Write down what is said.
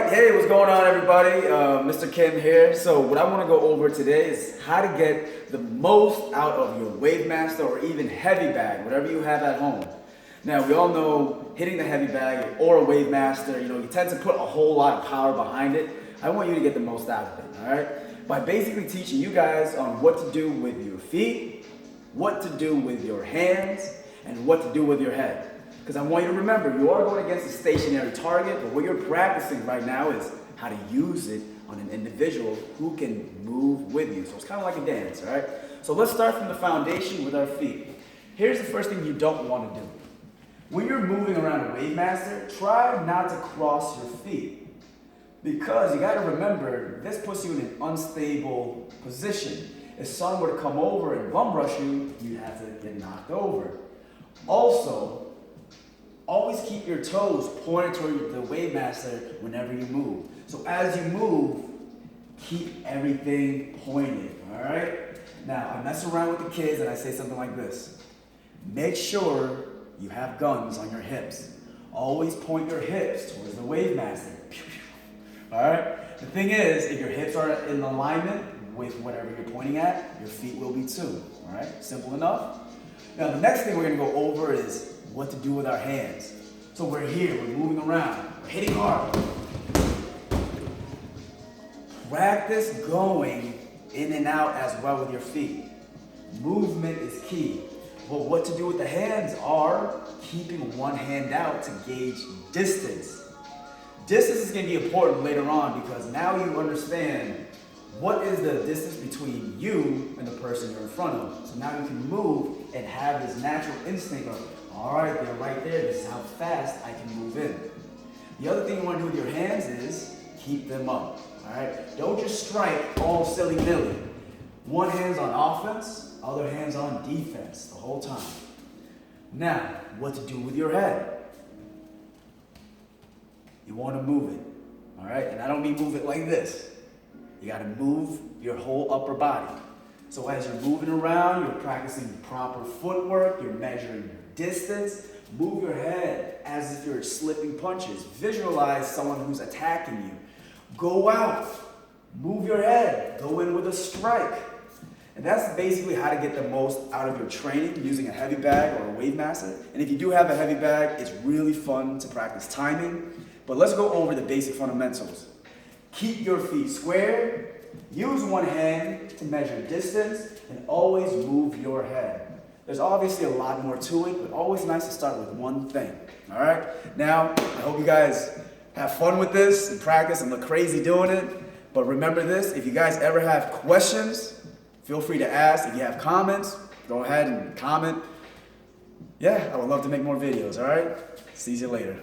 right, hey, what's going on, everybody? Mr. Kim here. So what I want to go over today is how to get the most out of your wavemaster or even heavy bag, whatever you have at home. Now, we all know hitting the heavy bag or a wavemaster, you tend to put a whole lot of power behind it. I want you to get the most out of it, all right? By basically teaching you guys on what to do with your feet, what to do with your hands, and what to do with your head. Because I want you to remember, you are going against a stationary target, but what you're practicing right now is how to use it on an individual who can move with you. So it's kind of like a dance, all right? So let's start from the foundation with our feet. Here's the first thing you don't want to do. When you're moving around a wavemaster, try not to cross your feet. Because you got to remember, this puts you in an unstable position. If someone were to come over and bum rush you, you'd have to get knocked over. Also, always keep your toes pointed toward the wavemaster whenever you move. So as you move, keep everything pointed, all right? Now, I mess around with the kids and I say something like this. Make sure you have guns on your hips. Always point your hips towards the wavemaster. All right? The thing is, if your hips are in alignment with whatever you're pointing at, your feet will be too, all right? Simple enough. Now, the next thing we're gonna go over is what to do with our hands. So we're here, we're moving around, we're hitting hard. Practice going in and out as well with your feet. Movement is key. But what to do with the hands are keeping one hand out to gauge distance. Distance is going to be important later on because now you understand what is the distance between you and the person you're in front of. So now you can move and have this natural instinct of, all right, they're right there. This is how fast I can move in. The other thing you want to do with your hands is keep them up. All right? Don't just strike all silly-nilly. One hand's on offense, other hand's on defense the whole time. Now, what to do with your head? You want to move it. All right? And I don't mean move it like this. You got to move your whole upper body. So as you're moving around, you're practicing proper footwork, you're measuring your distance. Move your head as if you're slipping punches. Visualize someone who's attacking you. Go out. Move your head. Go in with a strike. And that's basically how to get the most out of your training using a heavy bag or a wavemaster. And if you do have a heavy bag, it's really fun to practice timing. But let's go over the basic fundamentals. Keep your feet square. Use one hand to measure distance and always move your head. There's obviously a lot more to it, but always nice to start with one thing. All right? Now, I hope you guys have fun with this and practice and look crazy doing it. But remember this, if you guys ever have questions, feel free to ask. If you have comments, go ahead and comment. Yeah, I would love to make more videos, all right? See you later.